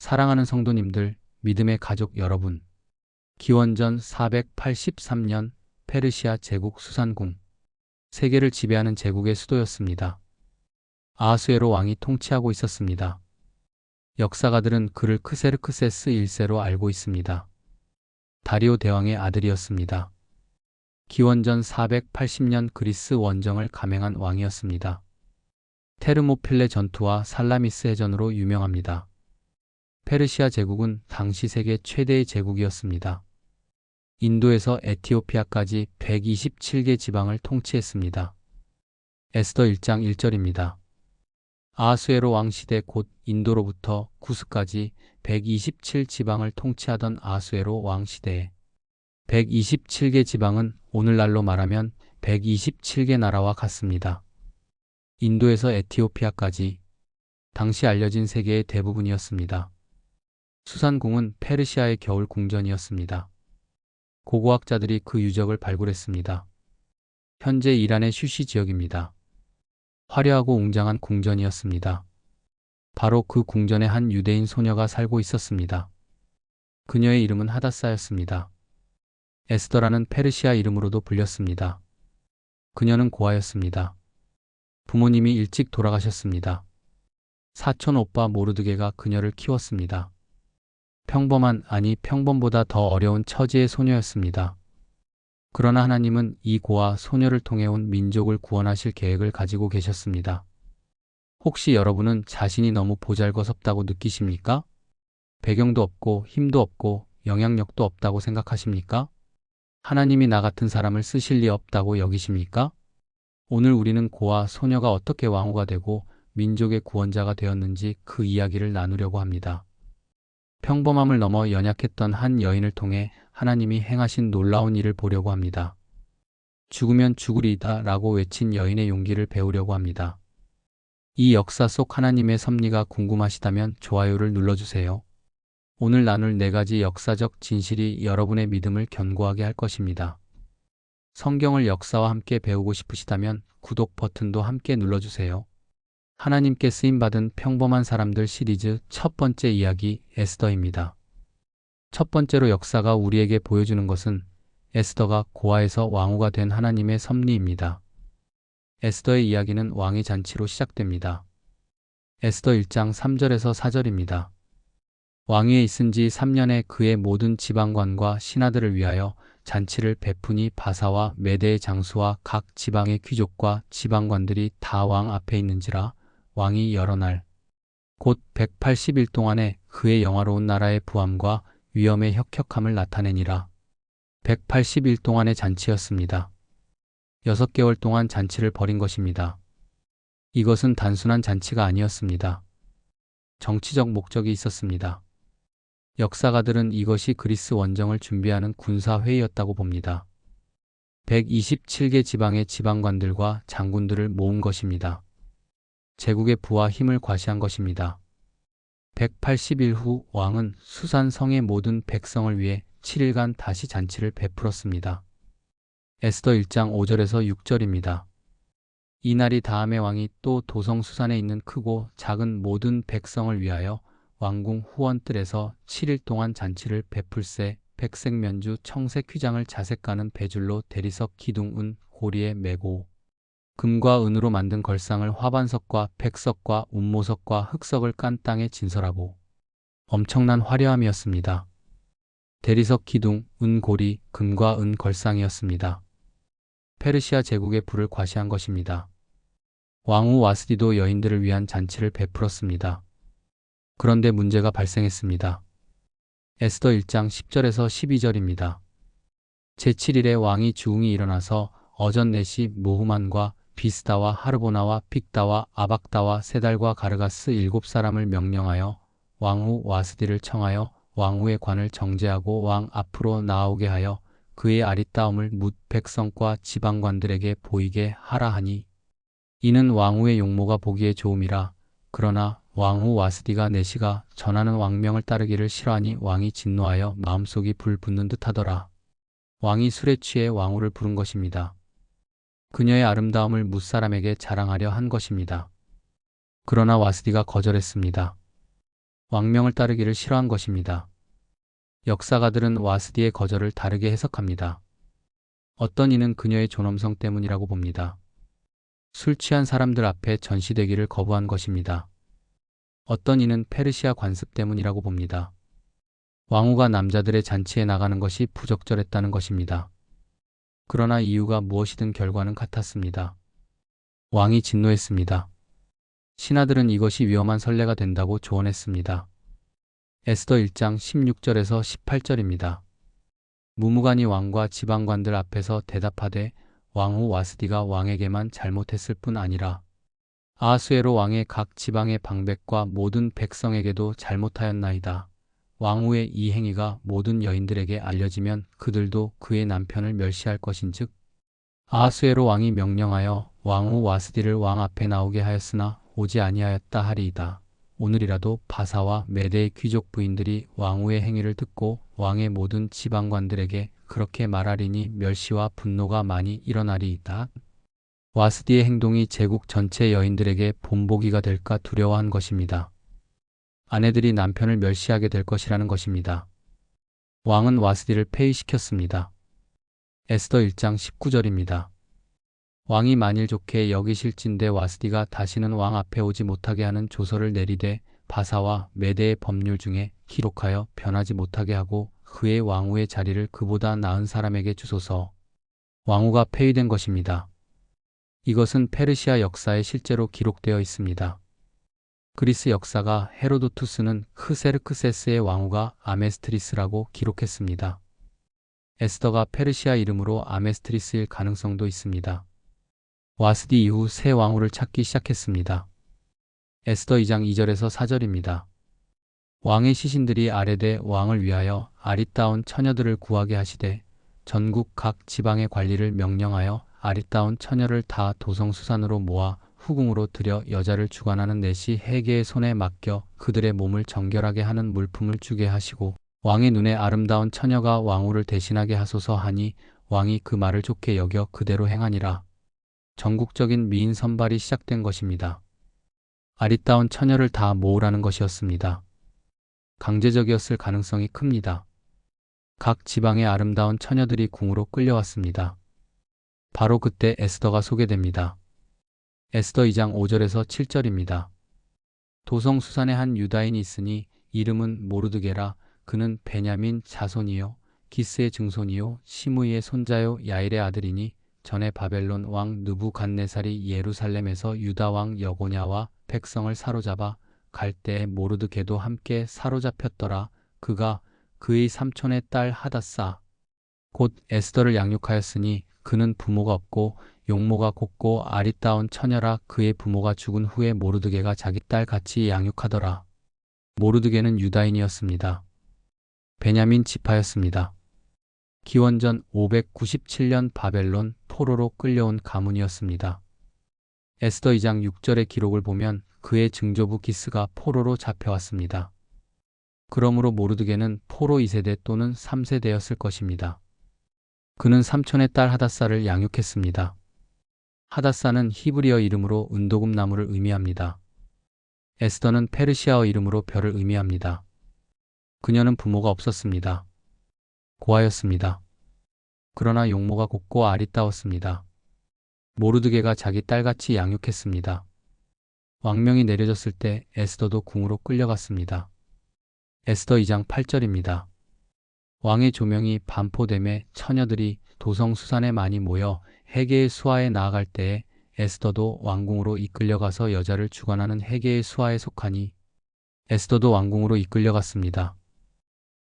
사랑하는 성도님들, 믿음의 가족 여러분, 기원전 483년 페르시아 제국 수산궁, 세계를 지배하는 제국의 수도였습니다. 아하수에로 왕이 통치하고 있었습니다. 역사가들은 그를 크세르크세스 1세로 알고 있습니다. 다리오 대왕의 아들이었습니다. 기원전 480년 그리스 원정을 감행한 왕이었습니다. 테르모필레 전투와 살라미스 해전으로 유명합니다. 페르시아 제국은 당시 세계 최대의 제국이었습니다. 인도에서 에티오피아까지 127개 지방을 통치했습니다. 에스더 1장 1절입니다. 아하수에로 왕 시대 곧 인도로부터 구스까지 127 지방을 통치하던 아하수에로 왕 시대에 127개 지방은 오늘날로 말하면 127개 나라와 같습니다. 인도에서 에티오피아까지 당시 알려진 세계의 대부분이었습니다. 수산궁은 페르시아의 겨울 궁전이었습니다. 고고학자들이 그 유적을 발굴했습니다. 현재 이란의 슈시 지역입니다. 화려하고 웅장한 궁전이었습니다. 바로 그 궁전에 한 유대인 소녀가 살고 있었습니다. 그녀의 이름은 하다사였습니다. 에스더라는 페르시아 이름으로도 불렸습니다. 그녀는 고아였습니다. 부모님이 일찍 돌아가셨습니다. 사촌 오빠 모르드게가 그녀를 키웠습니다. 평범보다 더 어려운 처지의 소녀였습니다. 그러나 하나님은 이 고아 소녀를 통해 온 민족을 구원하실 계획을 가지고 계셨습니다. 혹시 여러분은 자신이 너무 보잘것없다고 느끼십니까? 배경도 없고 힘도 없고 영향력도 없다고 생각하십니까? 하나님이 나 같은 사람을 쓰실 리 없다고 여기십니까? 오늘 우리는 고아 소녀가 어떻게 왕후가 되고 민족의 구원자가 되었는지 그 이야기를 나누려고 합니다. 평범함을 넘어 연약했던 한 여인을 통해 하나님이 행하신 놀라운 일을 보려고 합니다. 죽으면 죽으리이다 라고 외친 여인의 용기를 배우려고 합니다. 이 역사 속 하나님의 섭리가 궁금하시다면 좋아요를 눌러주세요. 오늘 나눌 4가지 역사적 진실이 여러분의 믿음을 견고하게 할 것입니다. 성경을 역사와 함께 배우고 싶으시다면 구독 버튼도 함께 눌러주세요. 하나님께 쓰임받은 평범한 사람들 시리즈 첫 번째 이야기 에스더입니다. 첫 번째로 역사가 우리에게 보여주는 것은 에스더가 고아에서 왕후가 된 하나님의 섭리입니다. 에스더의 이야기는 왕의 잔치로 시작됩니다. 에스더 1장 3절에서 4절입니다. 왕위에 있은 지 3년에 그의 모든 지방관과 신하들을 위하여 잔치를 베푸니 바사와 메대의 장수와 각 지방의 귀족과 지방관들이 다 왕 앞에 있는지라. 왕이 여러 날 곧 180일 동안에 그의 영화로운 나라의 부함과 위엄의 혁혁함을 나타내니라. 180일 동안의 잔치였습니다. 6개월 동안 잔치를 벌인 것입니다. 이것은 단순한 잔치가 아니었습니다. 정치적 목적이 있었습니다. 역사가들은 이것이 그리스 원정을 준비하는 군사회의였다고 봅니다. 127개 지방의 지방관들과 장군들을 모은 것입니다. 제국의 부와 힘을 과시한 것입니다. 180일 후 왕은 수산성의 모든 백성을 위해 7일간 다시 잔치를 베풀었습니다. 에스더 1장 5절에서 6절입니다. 이날이 다음에 왕이 또 도성 수산에 있는 크고 작은 모든 백성을 위하여 왕궁 후원뜰에서 7일 동안 잔치를 베풀세 백색 면주 청색 휘장을 자색 가는 배줄로 대리석 기둥 은 고리에 매고 금과 은으로 만든 걸상을 화반석과 백석과 운모석과 흑석을 깐 땅에 진설하고 엄청난 화려함이었습니다. 대리석 기둥, 은고리, 금과 은 걸상이었습니다. 페르시아 제국의 부를 과시한 것입니다. 왕후 와스디도 여인들을 위한 잔치를 베풀었습니다. 그런데 문제가 발생했습니다. 에스더 1장 10절에서 12절입니다. 제7일에 왕이 주웅이 일어나서 어전넷이 무후만과 비스다와 하르보나와 빅다와 아박다와 세달과 가르가스 7사람을 명령하여 왕후 와스디를 청하여 왕후의 관을 정제하고 왕 앞으로 나오게 하여 그의 아리따움을 뭇 백성과 지방관들에게 보이게 하라 하니 이는 왕후의 용모가 보기에 좋음이라. 그러나 왕후 와스디가 내시가 전하는 왕명을 따르기를 싫어하니 왕이 진노하여 마음속이 불붙는 듯 하더라. 왕이 술에 취해 왕후를 부른 것입니다. 그녀의 아름다움을 뭇사람에게 자랑하려 한 것입니다. 그러나 와스디가 거절했습니다. 왕명을 따르기를 싫어한 것입니다. 역사가들은 와스디의 거절을 다르게 해석합니다. 어떤 이는 그녀의 존엄성 때문이라고 봅니다. 술 취한 사람들 앞에 전시되기를 거부한 것입니다. 어떤 이는 페르시아 관습 때문이라고 봅니다. 왕후가 남자들의 잔치에 나가는 것이 부적절했다는 것입니다. 그러나 이유가 무엇이든 결과는 같았습니다. 왕이 진노했습니다. 신하들은 이것이 위험한 선례가 된다고 조언했습니다. 에스더 1장 16절에서 18절입니다. 무무간이 왕과 지방관들 앞에서 대답하되 왕후 와스디가 왕에게만 잘못했을 뿐 아니라 아하수에로 왕의 각 지방의 방백과 모든 백성에게도 잘못하였나이다. 왕후의 이 행위가 모든 여인들에게 알려지면 그들도 그의 남편을 멸시할 것인즉 아하수에로 왕이 명령하여 왕후 와스디를 왕 앞에 나오게 하였으나 오지 아니하였다 하리이다. 오늘이라도 바사와 메대의 귀족 부인들이 왕후의 행위를 듣고 왕의 모든 지방관들에게 그렇게 말하리니 멸시와 분노가 많이 일어나리이다. 와스디의 행동이 제국 전체 여인들에게 본보기가 될까 두려워한 것입니다. 아내들이 남편을 멸시하게 될 것이라는 것입니다. 왕은 와스디를 폐위시켰습니다. 에스더 1장 19절입니다. 왕이 만일 좋게 여기실진대 와스디가 다시는 왕 앞에 오지 못하게 하는 조서를 내리되 바사와 메대의 법률 중에 기록하여 변하지 못하게 하고 그의 왕후의 자리를 그보다 나은 사람에게 주소서. 왕후가 폐위된 것입니다. 이것은 페르시아 역사에 실제로 기록되어 있습니다. 그리스 역사가 헤로도투스는 크세르크세스의 왕후가 아메스트리스라고 기록했습니다. 에스더가 페르시아 이름으로 아메스트리스일 가능성도 있습니다. 와스디 이후 새 왕후를 찾기 시작했습니다. 에스더 2장 2절에서 4절입니다. 왕의 시신들이 아뢰되 왕을 위하여 아리따운 처녀들을 구하게 하시되 전국 각 지방의 관리를 명령하여 아리따운 처녀를 다 도성수산으로 모아 후궁으로 들여 여자를 주관하는 넷이 해계의 손에 맡겨 그들의 몸을 정결하게 하는 물품을 주게 하시고 왕의 눈에 아름다운 처녀가 왕후를 대신하게 하소서 하니 왕이 그 말을 좋게 여겨 그대로 행하니라. 전국적인 미인 선발이 시작된 것입니다. 아리따운 처녀를 다 모으라는 것이었습니다. 강제적이었을 가능성이 큽니다. 각 지방의 아름다운 처녀들이 궁으로 끌려왔습니다. 바로 그때 에스더가 소개됩니다. 에스더 2장 5절에서 7절입니다. 도성수산에 한 유다인이 있으니 이름은 모르드게라. 그는 베냐민 자손이요 기스의 증손이요 시므이의 손자요 야일의 아들이니 전에 바벨론 왕 느부갓네살이 예루살렘에서 유다 왕 여고냐와 백성을 사로잡아 갈 때에 모르드게도 함께 사로잡혔더라. 그가 그의 삼촌의 딸 하닷사 곧 에스더를 양육하였으니 그는 부모가 없고 용모가 곱고 아리따운 처녀라. 그의 부모가 죽은 후에 모르드게가 자기 딸 같이 양육하더라. 모르드게는 유다인이었습니다. 베냐민 지파였습니다. 기원전 597년 바벨론 포로로 끌려온 가문이었습니다. 에스더 2장 6절의 기록을 보면 그의 증조부 기스가 포로로 잡혀왔습니다. 그러므로 모르드게는 포로 2세대 또는 3세대였을 것입니다. 그는 삼촌의 딸 하닷사를 양육했습니다. 하닷사는 히브리어 이름으로 은도금나무를 의미합니다. 에스더는 페르시아어 이름으로 별을 의미합니다. 그녀는 부모가 없었습니다. 고아였습니다. 그러나 용모가 곱고 아리따웠습니다. 모르드게가 자기 딸같이 양육했습니다. 왕명이 내려졌을 때 에스더도 궁으로 끌려갔습니다. 에스더 2장 8절입니다. 왕의 조명이 반포됨에 처녀들이 도성수산에 많이 모여 해계의 수하에 나아갈 때에 에스더도 왕궁으로 이끌려가서 여자를 주관하는 해계의 수하에 속하니 에스더도 왕궁으로 이끌려갔습니다.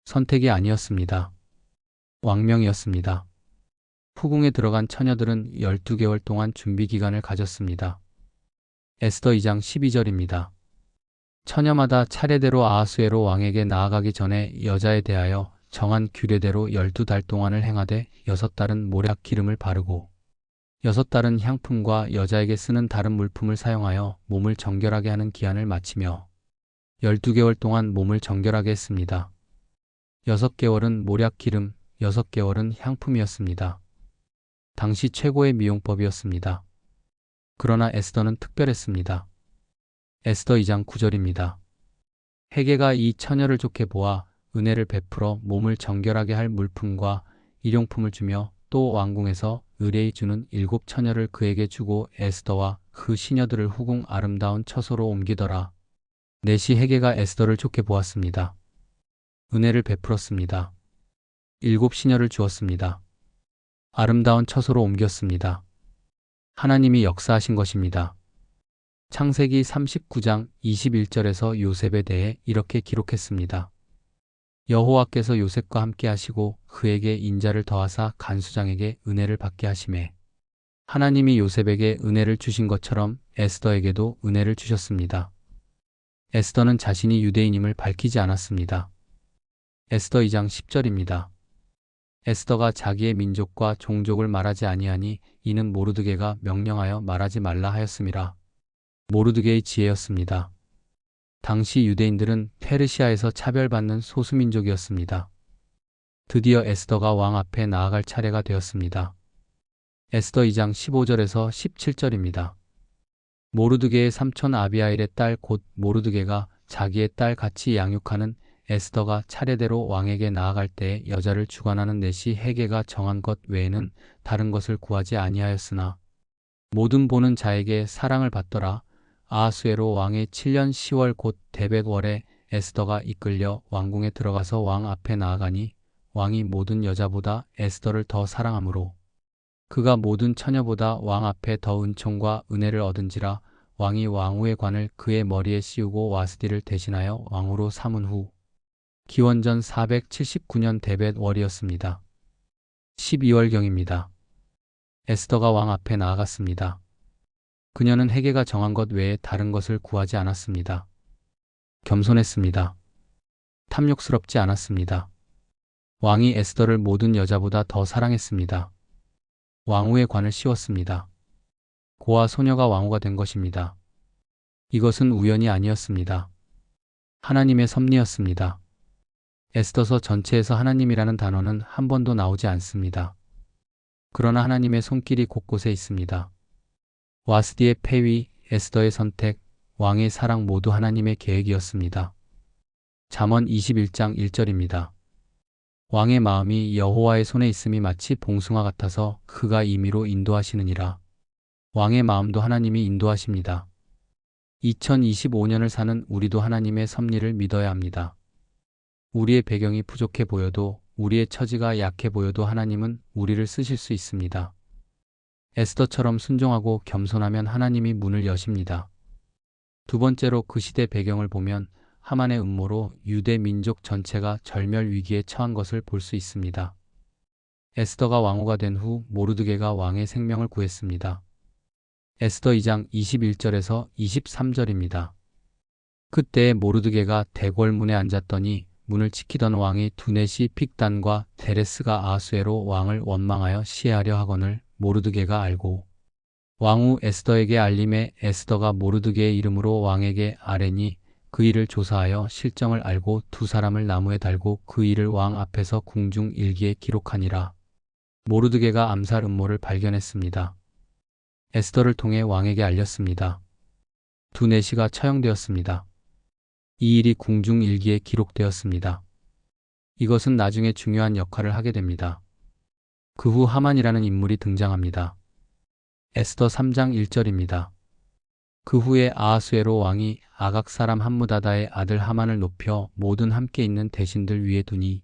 선택이 아니었습니다. 왕명이었습니다. 후궁에 들어간 처녀들은 12개월 동안 준비 기간을 가졌습니다. 에스더 2장 12절입니다. 처녀마다 차례대로 아하수에로 왕에게 나아가기 전에 여자에 대하여 정한 규례대로 12달 동안을 행하되 6달은 모략 기름을 바르고 6달은 향품과 여자에게 쓰는 다른 물품을 사용하여 몸을 정결하게 하는 기한을 마치며 12개월 동안 몸을 정결하게 했습니다. 6개월은 모략 기름, 6개월은 향품이었습니다. 당시 최고의 미용법이었습니다. 그러나 에스더는 특별했습니다. 에스더 2장 9절입니다. 헤게가 이 처녀를 좋게 보아 은혜를 베풀어 몸을 정결하게 할 물품과 일용품을 주며 또 왕궁에서 의뢰이 주는 7처녀를 그에게 주고 에스더와 그 시녀들을 후궁 아름다운 처소로 옮기더라. 넷이 헤게가 에스더를 좋게 보았습니다. 은혜를 베풀었습니다. 7시녀를 주었습니다. 아름다운 처소로 옮겼습니다. 하나님이 역사하신 것입니다. 창세기 39장 21절에서 요셉에 대해 이렇게 기록했습니다. 여호와께서 요셉과 함께 하시고 그에게 인자를 더하사 간수장에게 은혜를 받게 하시매 하나님이 요셉에게 은혜를 주신 것처럼 에스더에게도 은혜를 주셨습니다. 에스더는 자신이 유대인임을 밝히지 않았습니다. 에스더 2장 10절입니다. 에스더가 자기의 민족과 종족을 말하지 아니하니 이는 모르드게가 명령하여 말하지 말라 하였음이라. 모르드게의 지혜였습니다. 당시 유대인들은 페르시아에서 차별받는 소수민족이었습니다. 드디어 에스더가 왕 앞에 나아갈 차례가 되었습니다. 에스더 2장 15절에서 17절입니다. 모르드게의 삼촌 아비하일의 딸 곧 모르드게가 자기의 딸 같이 양육하는 에스더가 차례대로 왕에게 나아갈 때에 여자를 주관하는 넷이 헤게가 정한 것 외에는 다른 것을 구하지 아니하였으나 모든 보는 자에게 사랑을 받더라. 아하수에로 왕의 7년 10월 곧 데벳월에 에스더가 이끌려 왕궁에 들어가서 왕 앞에 나아가니 왕이 모든 여자보다 에스더를 더 사랑하므로 그가 모든 처녀보다 왕 앞에 더 은총과 은혜를 얻은지라. 왕이 왕후의 관을 그의 머리에 씌우고 와스디를 대신하여 왕후로 삼은 후 기원전 479년 데벳월이었습니다. 12월경입니다. 에스더가 왕 앞에 나아갔습니다. 그녀는 헤게가 정한 것 외에 다른 것을 구하지 않았습니다. 겸손했습니다. 탐욕스럽지 않았습니다. 왕이 에스더를 모든 여자보다 더 사랑했습니다. 왕후의 관을 씌웠습니다. 고아 소녀가 왕후가 된 것입니다. 이것은 우연이 아니었습니다. 하나님의 섭리였습니다. 에스더서 전체에서 하나님이라는 단어는 한 번도 나오지 않습니다. 그러나 하나님의 손길이 곳곳에 있습니다. 와스디의 폐위, 에스더의 선택, 왕의 사랑 모두 하나님의 계획이었습니다. 잠언 21장 1절입니다. 왕의 마음이 여호와의 손에 있음이 마치 봉숭아 같아서 그가 임의로 인도하시느니라. 왕의 마음도 하나님이 인도하십니다. 2025년을 사는 우리도 하나님의 섭리를 믿어야 합니다. 우리의 배경이 부족해 보여도 우리의 처지가 약해 보여도 하나님은 우리를 쓰실 수 있습니다. 에스더처럼 순종하고 겸손하면 하나님이 문을 여십니다. 두 번째로 그 시대 배경을 보면 하만의 음모로 유대 민족 전체가 절멸 위기에 처한 것을 볼 수 있습니다. 에스더가 왕후가 된 후 모르드게가 왕의 생명을 구했습니다. 에스더 2장 21절에서 23절입니다. 그때 모르드게가 대궐문에 앉았더니 문을 지키던 왕이 두넷이 픽단과 데레스가 아하수에로 왕을 원망하여 시해하려 하거늘 모르드게가 알고 왕후 에스더에게 알림에 에스더가 모르드게의 이름으로 왕에게 아뢰니 그 일을 조사하여 실정을 알고 두 사람을 나무에 달고 그 일을 왕 앞에서 궁중 일기에 기록하니라. 모르드게가 암살 음모를 발견했습니다. 에스더를 통해 왕에게 알렸습니다. 두넷이가 처형되었습니다. 이 일이 궁중 일기에 기록되었습니다. 이것은 나중에 중요한 역할을 하게 됩니다. 그 후 하만이라는 인물이 등장합니다. 에스더 3장 1절입니다. 그 후에 아하수에로 왕이 아각 사람 함무다다의 아들 하만을 높여 모든 함께 있는 대신들 위에 두니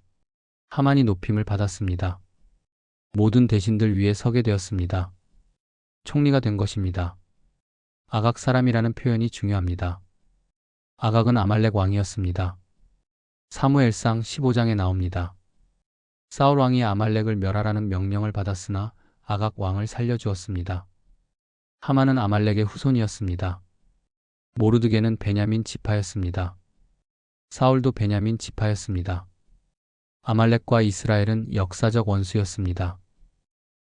하만이 높임을 받았습니다. 모든 대신들 위에 서게 되었습니다. 총리가 된 것입니다. 아각 사람이라는 표현이 중요합니다. 아각은 아말렉 왕이었습니다. 사무엘상 15장에 나옵니다. 사울 왕이 아말렉을 멸하라는 명령을 받았으나 아각 왕을 살려주었습니다. 하만은 아말렉의 후손이었습니다. 모르드게는 베냐민 지파였습니다. 사울도 베냐민 지파였습니다. 아말렉과 이스라엘은 역사적 원수였습니다.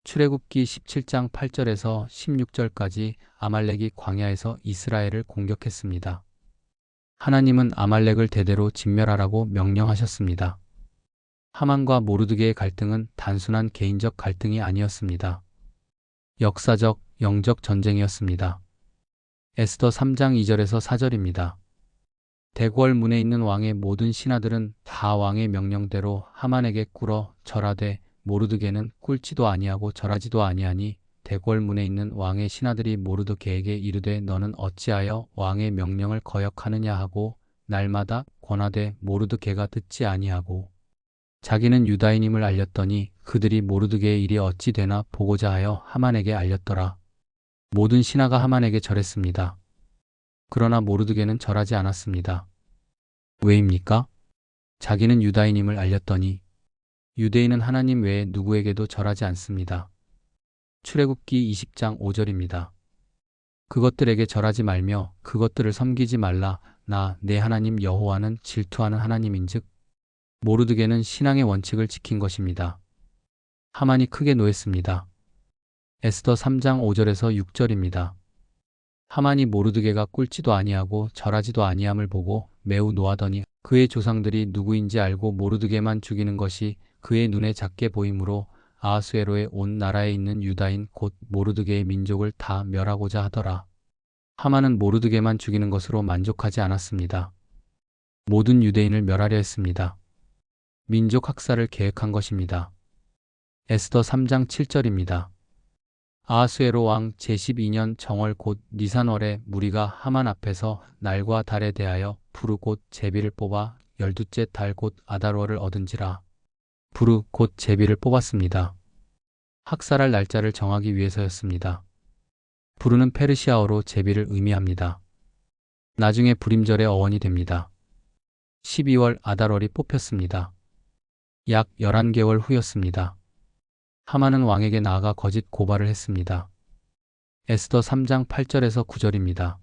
출애굽기 17장 8절에서 16절까지 아말렉이 광야에서 이스라엘을 공격했습니다. 하나님은 아말렉을 대대로 진멸하라고 명령하셨습니다. 하만과 모르드게의 갈등은 단순한 개인적 갈등이 아니었습니다. 역사적, 영적 전쟁이었습니다. 에스더 3장 2절에서 4절입니다. 대궐 문에 있는 왕의 모든 신하들은 다 왕의 명령대로 하만에게 꿇어 절하되 모르드게는 꿇지도 아니하고 절하지도 아니하니 대궐 문에 있는 왕의 신하들이 모르드게에게 이르되 너는 어찌하여 왕의 명령을 거역하느냐 하고 날마다 권하되 모르드게가 듣지 아니하고 자기는 유다인임을 알렸더니 그들이 모르드게의 일이 어찌 되나 보고자 하여 하만에게 알렸더라. 모든 신하가 하만에게 절했습니다. 그러나 모르드게는 절하지 않았습니다. 왜입니까? 자기는 유다인임을 알렸더니 유대인은 하나님 외에 누구에게도 절하지 않습니다. 출애굽기 20장 5절입니다. 그것들에게 절하지 말며 그것들을 섬기지 말라. 나 내 하나님 여호와는 질투하는 하나님인즉 모르드게는 신앙의 원칙을 지킨 것입니다. 하만이 크게 노했습니다. 에스더 3장 5절에서 6절입니다. 하만이 모르드게가 꿇지도 아니하고 절하지도 아니함을 보고 매우 노하더니 그의 조상들이 누구인지 알고 모르드게만 죽이는 것이 그의 눈에 작게 보이므로 아하수에로의 온 나라에 있는 유다인 곧 모르드게의 민족을 다 멸하고자 하더라. 하만은 모르드게만 죽이는 것으로 만족하지 않았습니다. 모든 유대인을 멸하려 했습니다. 민족 학살을 계획한 것입니다. 에스더 3장 7절입니다. 아하수에로 왕 제12년 정월 곧 니산월에 무리가 하만 앞에서 날과 달에 대하여 부르 곧 제비를 뽑아 12째 달 곧 아달월을 얻은지라. 부르 곧 제비를 뽑았습니다. 학살할 날짜를 정하기 위해서였습니다. 부르는 페르시아어로 제비를 의미합니다. 나중에 불임절의 어원이 됩니다. 12월 아달월이 뽑혔습니다. 약 11개월 후였습니다. 하만은 왕에게 나아가 거짓 고발을 했습니다. 에스더 3장 8절에서 9절입니다.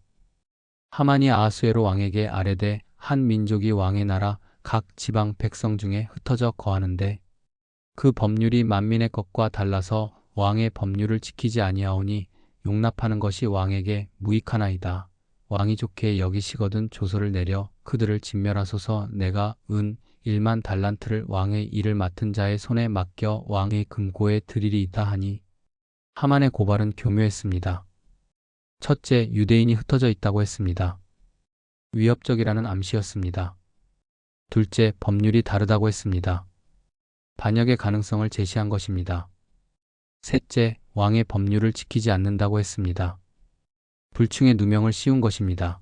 하만이 아하수에로 왕에게 아뢰되 한 민족이 왕의 나라 각 지방 백성 중에 흩어져 거하는데 그 법률이 만민의 것과 달라서 왕의 법률을 지키지 아니하오니 용납하는 것이 왕에게 무익하나이다. 왕이 좋게 여기시거든 조서를 내려 그들을 진멸하소서. 내가 은 1만 달란트를 왕의 일을 맡은 자의 손에 맡겨 왕의 금고에 드리리이다 하니 하만의 고발은 교묘했습니다. 첫째, 유대인이 흩어져 있다고 했습니다. 위협적이라는 암시였습니다. 둘째, 법률이 다르다고 했습니다. 반역의 가능성을 제시한 것입니다. 셋째, 왕의 법률을 지키지 않는다고 했습니다. 불충의 누명을 씌운 것입니다.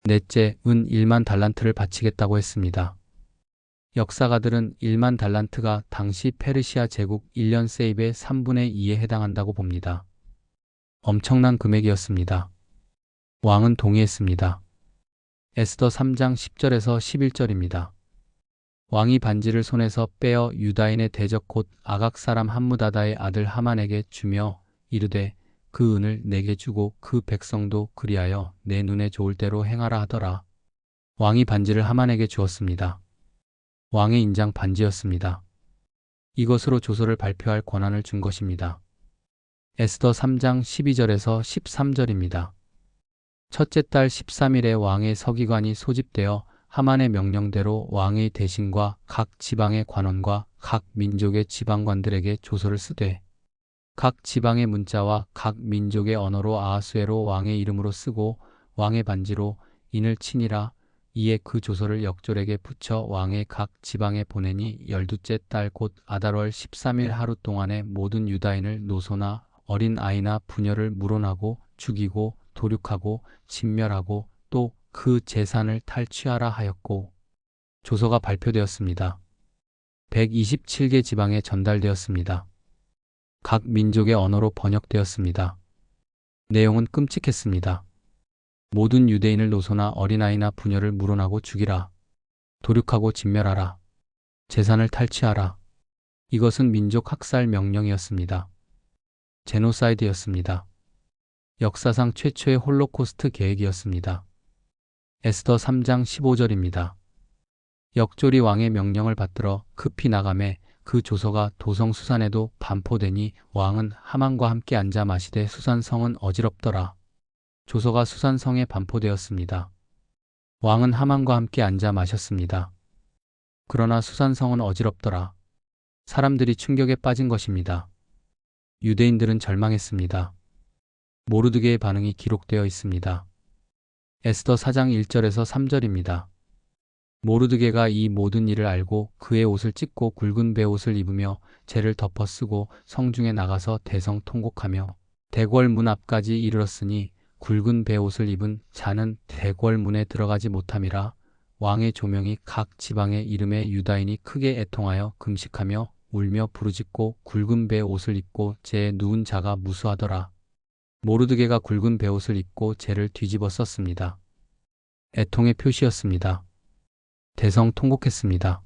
넷째, 은 1만 달란트를 바치겠다고 했습니다. 역사가들은 1만 달란트가 당시 페르시아 제국 1년 세입의 3분의 2에 해당한다고 봅니다. 엄청난 금액이었습니다. 왕은 동의했습니다. 에스더 3장 10절에서 11절입니다. 왕이 반지를 손에서 빼어 유다인의 대적 곧 아각 사람 함무다다의 아들 하만에게 주며 이르되 그 은을 내게 주고 그 백성도 그리하여 내 눈에 좋을 대로 행하라 하더라. 왕이 반지를 하만에게 주었습니다. 왕의 인장 반지였습니다. 이것으로 조서를 발표할 권한을 준 것입니다. 에스더 3장 12절에서 13절입니다. 첫째 달 13일에 왕의 서기관이 소집되어 하만의 명령대로 왕의 대신과 각 지방의 관원과 각 민족의 지방관들에게 조서를 쓰되 각 지방의 문자와 각 민족의 언어로 아하수에로 왕의 이름으로 쓰고 왕의 반지로 인을 치니라. 이에 그 조서를 역졸에게 붙여 왕의 각 지방에 보내니 12째 달 곧 아달월 13일 하루 동안에 모든 유다인을 노소나 어린 아이나 부녀를 물어나고 죽이고 도륙하고 진멸하고 또 그 재산을 탈취하라 하였고 조서가 발표되었습니다. 127개 지방에 전달되었습니다. 각 민족의 언어로 번역되었습니다. 내용은 끔찍했습니다. 모든 유대인을 노소나 어린아이나 부녀를 물어나고 죽이라. 도륙하고 진멸하라. 재산을 탈취하라. 이것은 민족 학살 명령이었습니다. 제노사이드였습니다. 역사상 최초의 홀로코스트 계획이었습니다. 에스더 3장 15절입니다. 역졸이 왕의 명령을 받들어 급히 나가매 그 조서가 도성 수산에도 반포되니 왕은 하만과 함께 앉아 마시되 수산성은 어지럽더라. 조서가 수산성에 반포되었습니다. 왕은 하만과 함께 앉아 마셨습니다. 그러나 수산성은 어지럽더라. 사람들이 충격에 빠진 것입니다. 유대인들은 절망했습니다. 모르드게의 반응이 기록되어 있습니다. 에스더 4장 1절에서 3절입니다. 모르드게가 이 모든 일을 알고 그의 옷을 찢고 굵은 베옷을 입으며 재를 덮어 쓰고 성중에 나가서 대성통곡하며 대궐 문 앞까지 이르렀으니 굵은 베옷을 입은 자는 대궐 문에 들어가지 못함이라. 왕의 조명이 각 지방의 이름에 유다인이 크게 애통하여 금식하며 울며 부르짖고 굵은 베옷을 입고 재에 누운 자가 무수하더라. 모르드게가 굵은 베옷을 입고 재를 뒤집어 썼습니다. 애통의 표시였습니다. 대성통곡했습니다.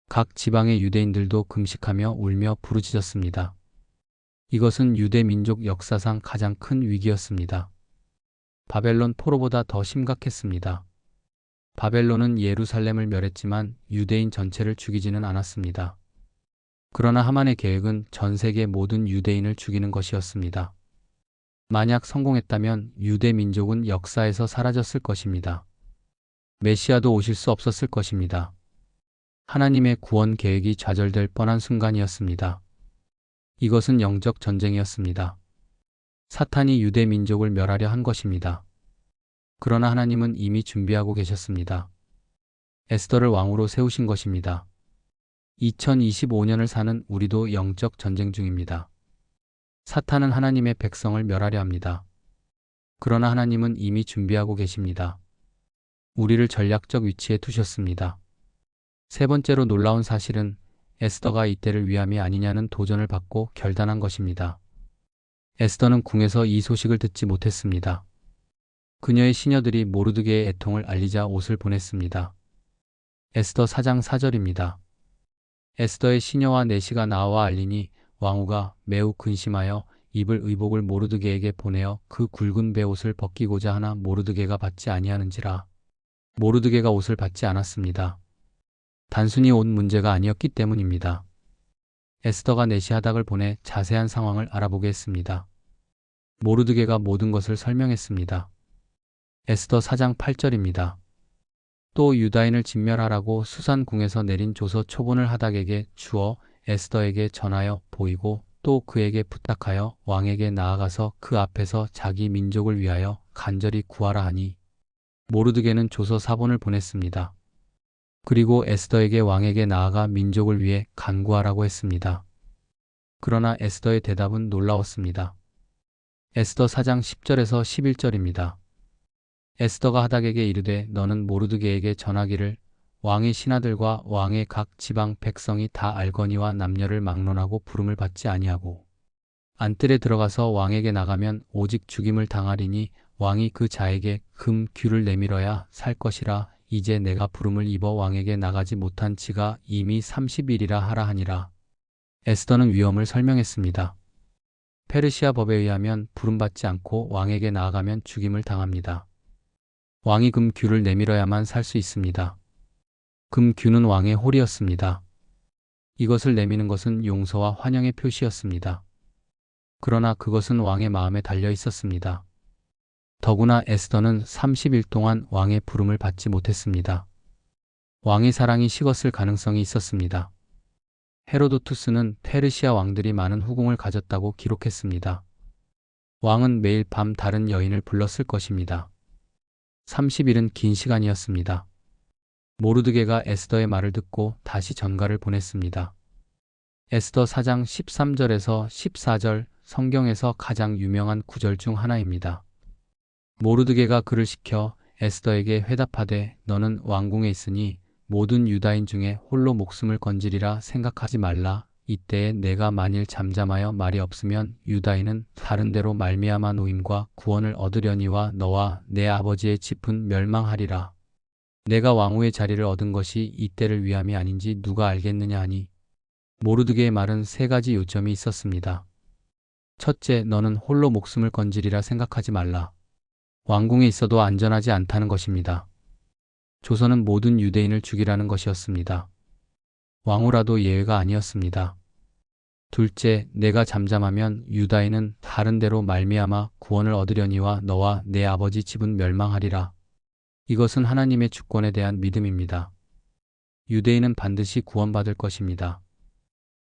각 지방의 유대인들도 금식하며 울며 부르짖었습니다. 이것은 유대 민족 역사상 가장 큰 위기였습니다. 바벨론 포로보다 더 심각했습니다. 바벨론은 예루살렘을 멸했지만 유대인 전체를 죽이지는 않았습니다. 그러나 하만의 계획은 전 세계 모든 유대인을 죽이는 것이었습니다. 만약 성공했다면 유대 민족은 역사에서 사라졌을 것입니다. 메시아도 오실 수 없었을 것입니다. 하나님의 구원 계획이 좌절될 뻔한 순간이었습니다. 이것은 영적 전쟁이었습니다. 사탄이 유대 민족을 멸하려 한 것입니다. 그러나 하나님은 이미 준비하고 계셨습니다. 에스더를 왕으로 세우신 것입니다. 2025년을 사는 우리도 영적 전쟁 중입니다. 사탄은 하나님의 백성을 멸하려 합니다. 그러나 하나님은 이미 준비하고 계십니다. 우리를 전략적 위치에 두셨습니다. 세 번째로 놀라운 사실은 에스더가 이때를 위함이 아니냐는 도전을 받고 결단한 것입니다. 에스더는 궁에서 이 소식을 듣지 못했습니다. 그녀의 시녀들이 모르드게의 애통을 알리자 옷을 보냈습니다. 에스더 4장 4절입니다. 에스더의 시녀와 내시가 나와 알리니 왕후가 매우 근심하여 입을 의복을 모르드게에게 보내어 그 굵은 베옷을 벗기고자 하나 모르드게가 받지 아니하는지라. 모르드게가 옷을 받지 않았습니다. 단순히 옷 문제가 아니었기 때문입니다. 에스더가 내시 하닥을 보내 자세한 상황을 알아보게 했습니다. 모르드게가 모든 것을 설명했습니다. 에스더 4장 8절입니다. 또 유다인을 진멸하라고 수산궁에서 내린 조서 초본을 하닥에게 주어 에스더에게 전하여 보이고 또 그에게 부탁하여 왕에게 나아가서 그 앞에서 자기 민족을 위하여 간절히 구하라 하니 모르드게는 조서 사본을 보냈습니다. 그리고 에스더에게 왕에게 나아가 민족을 위해 간구하라고 했습니다. 그러나 에스더의 대답은 놀라웠습니다. 에스더 4장 10절에서 11절입니다. 에스더가 하닥에게 이르되 너는 모르드게에게 전하기를 왕의 신하들과 왕의 각 지방 백성이 다 알거니와 남녀를 막론하고 부름을 받지 아니하고 안뜰에 들어가서 왕에게 나가면 오직 죽임을 당하리니 왕이 그 자에게 금 규를 내밀어야 살 것이라. 이제 내가 부름을 입어 왕에게 나가지 못한 지가 이미 30일이라 하라 하니라. 에스더는 위험을 설명했습니다. 페르시아 법에 의하면 부름받지 않고 왕에게 나아가면 죽임을 당합니다. 왕이 금 규를 내밀어야만 살 수 있습니다. 금 규는 왕의 홀이었습니다. 이것을 내미는 것은 용서와 환영의 표시였습니다. 그러나 그것은 왕의 마음에 달려 있었습니다. 더구나 에스더는 30일 동안 왕의 부름을 받지 못했습니다. 왕의 사랑이 식었을 가능성이 있었습니다. 헤로도투스는 페르시아 왕들이 많은 후궁을 가졌다고 기록했습니다. 왕은 매일 밤 다른 여인을 불렀을 것입니다. 30일은 긴 시간이었습니다. 모르드게가 에스더의 말을 듣고 다시 전가를 보냈습니다. 에스더 4장 13절에서 14절 성경에서 가장 유명한 구절 중 하나입니다. 모르드게가 그를 시켜 에스더에게 회답하되 너는 왕궁에 있으니 모든 유다인 중에 홀로 목숨을 건지리라 생각하지 말라. 이때에 내가 만일 잠잠하여 말이 없으면 유다인은 다른 데로 말미암아 노임과 구원을 얻으려니와 너와 내 아버지의 집은 멸망하리라. 내가 왕후의 자리를 얻은 것이 이때를 위함이 아닌지 누가 알겠느냐 하니 모르드게의 말은 세 가지 요점이 있었습니다. 첫째, 너는 홀로 목숨을 건지리라 생각하지 말라. 왕궁에 있어도 안전하지 않다는 것입니다. 조선은 모든 유대인을 죽이라는 것이었습니다. 왕후라도 예외가 아니었습니다. 둘째, 내가 잠잠하면 유다인은 다른 데로 말미암아 구원을 얻으려니와 너와 내 아버지 집은 멸망하리라. 이것은 하나님의 주권에 대한 믿음입니다. 유대인은 반드시 구원받을 것입니다.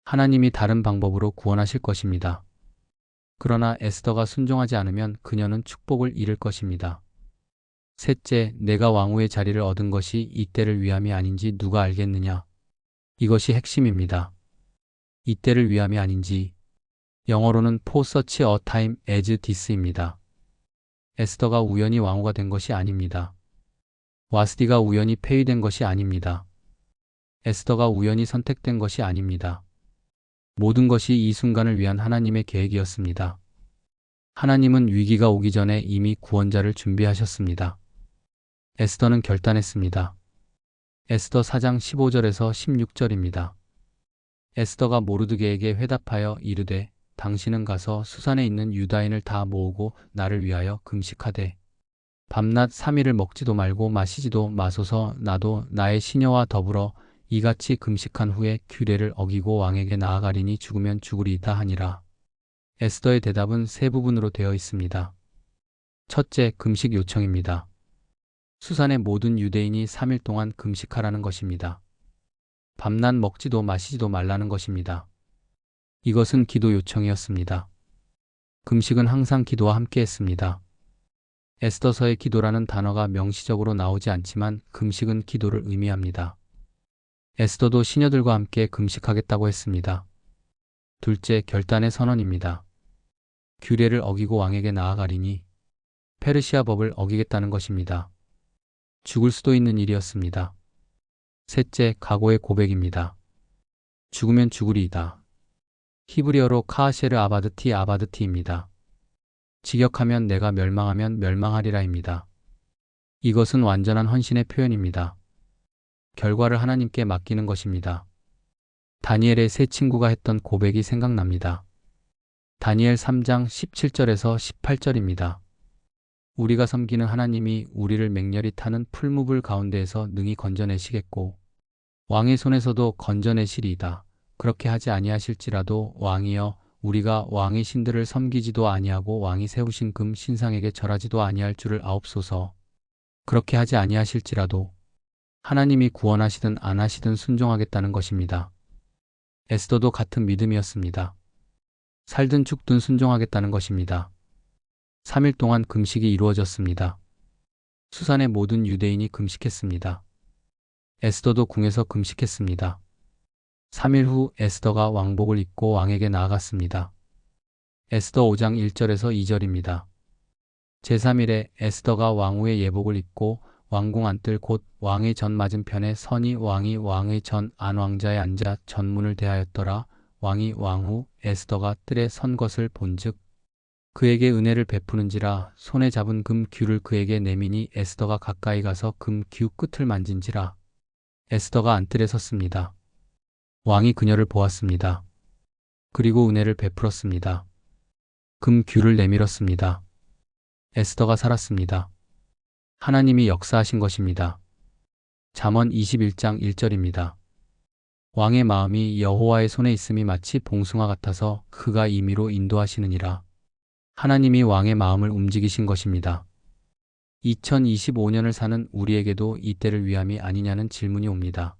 하나님이 다른 방법으로 구원하실 것입니다. 그러나 에스더가 순종하지 않으면 그녀는 축복을 잃을 것입니다. 셋째, 내가 왕후의 자리를 얻은 것이 이때를 위함이 아닌지 누가 알겠느냐. 이것이 핵심입니다. 이때를 위함이 아닌지. 영어로는 for such a time as this입니다. 에스더가 우연히 왕후가 된 것이 아닙니다. 와스디가 우연히 폐위된 것이 아닙니다. 에스더가 우연히 선택된 것이 아닙니다. 모든 것이 이 순간을 위한 하나님의 계획이었습니다. 하나님은 위기가 오기 전에 이미 구원자를 준비하셨습니다. 에스더는 결단했습니다. 에스더 4장 15절에서 16절입니다. 에스더가 모르드게에게 회답하여 이르되 당신은 가서 수산에 있는 유다인을 다 모으고 나를 위하여 금식하되 밤낮 3일을 먹지도 말고 마시지도 마소서. 나도 나의 시녀와 더불어 이같이 금식한 후에 규례를 어기고 왕에게 나아가리니 죽으면 죽으리이다 하니라. 에스더의 대답은 세 부분으로 되어 있습니다. 첫째, 금식 요청입니다. 수산의 모든 유대인이 3일 동안 금식하라는 것입니다. 밤낮 먹지도 마시지도 말라는 것입니다. 이것은 기도 요청이었습니다. 금식은 항상 기도와 함께 했습니다. 에스더서의 기도라는 단어가 명시적으로 나오지 않지만 금식은 기도를 의미합니다. 에스더도 시녀들과 함께 금식하겠다고 했습니다. 둘째, 결단의 선언입니다. 규례를 어기고 왕에게 나아가리니 페르시아 법을 어기겠다는 것입니다. 죽을 수도 있는 일이었습니다. 셋째, 각오의 고백입니다. 죽으면 죽으리이다. 히브리어로 카하셰르 아바드티입니다. 직역하면 내가 멸망하면 멸망하리라입니다. 이것은 완전한 헌신의 표현입니다. 결과를 하나님께 맡기는 것입니다. 다니엘의 세 친구가 했던 고백이 생각납니다. 다니엘 3장 17절에서 18절입니다. 우리가 섬기는 하나님이 우리를 맹렬히 타는 풀무불 가운데에서 능히 건져내시겠고 왕의 손에서도 건져내시리이다. 그렇게 하지 아니하실지라도 왕이여 우리가 왕의 신들을 섬기지도 아니하고 왕이 세우신 금 신상에게 절하지도 아니할 줄을 아옵소서. 그렇게 하지 아니하실지라도 하나님이 구원하시든 안 하시든 순종하겠다는 것입니다. 에스더도 같은 믿음이었습니다. 살든 죽든 순종하겠다는 것입니다. 3일 동안 금식이 이루어졌습니다. 수산의 모든 유대인이 금식했습니다. 에스더도 궁에서 금식했습니다. 3일 후 에스더가 왕복을 입고 왕에게 나아갔습니다. 에스더 5장 1절에서 2절입니다. 제3일에 에스더가 왕후의 예복을 입고 왕궁 안뜰 곧 왕의 전 맞은편에 서니 왕이 왕의 전 안왕자에 앉아 전문을 대하였더라. 왕이 왕후 에스더가 뜰에 선 것을 본즉 그에게 은혜를 베푸는지라. 손에 잡은 금 규를 그에게 내미니 에스더가 가까이 가서 금 규 끝을 만진지라. 에스더가 안뜰에 섰습니다. 왕이 그녀를 보았습니다. 그리고 은혜를 베풀었습니다. 금 규를 내밀었습니다. 에스더가 살았습니다. 하나님이 역사하신 것입니다. 잠언 21장 1절입니다. 왕의 마음이 여호와의 손에 있음이 마치 봉숭아 같아서 그가 임의로 인도하시느니라. 하나님이 왕의 마음을 움직이신 것입니다. 2025년을 사는 우리에게도 이때를 위함이 아니냐는 질문이 옵니다.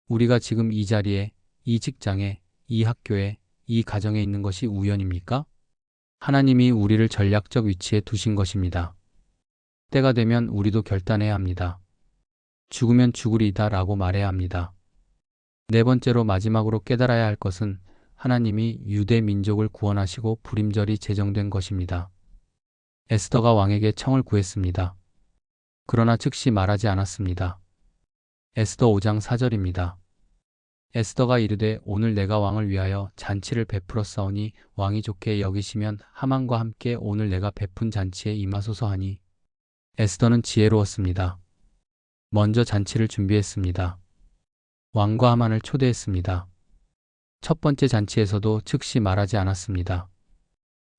우리가 지금 이 자리에, 이 직장에, 이 학교에, 이 가정에 있는 것이 우연입니까? 하나님이 우리를 전략적 위치에 두신 것입니다. 때가 되면 우리도 결단해야 합니다. 죽으면 죽으리이다 라고 말해야 합니다. 네 번째로 마지막으로 깨달아야 할 것은 하나님이 유대 민족을 구원하시고 불임절이 제정된 것입니다. 에스더가 왕에게 청을 구했습니다. 그러나 즉시 말하지 않았습니다. 에스더 5장 4절입니다. 에스더가 이르되 오늘 내가 왕을 위하여 잔치를 베풀었사오니 왕이 좋게 여기시면 하만과 함께 오늘 내가 베푼 잔치에 임하소서 하니 에스더는 지혜로웠습니다. 먼저 잔치를 준비했습니다. 왕과 하만을 초대했습니다. 첫 번째 잔치에서도 즉시 말하지 않았습니다.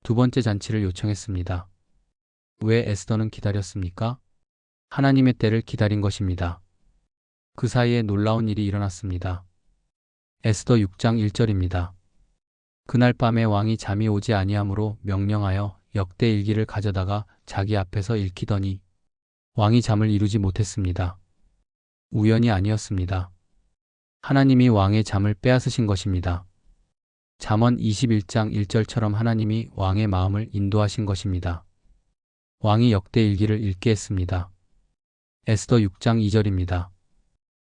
두 번째 잔치를 요청했습니다. 왜 에스더는 기다렸습니까? 하나님의 때를 기다린 것입니다. 그 사이에 놀라운 일이 일어났습니다. 에스더 6장 1절입니다. 그날 밤에 왕이 잠이 오지 아니하므로 명령하여 역대 일기를 가져다가 자기 앞에서 읽히더니 왕이 잠을 이루지 못했습니다. 우연이 아니었습니다. 하나님이 왕의 잠을 빼앗으신 것입니다. 잠언 21장 1절처럼 하나님이 왕의 마음을 인도하신 것입니다. 왕이 역대 일기를 읽게 했습니다. 에스더 6장 2절입니다.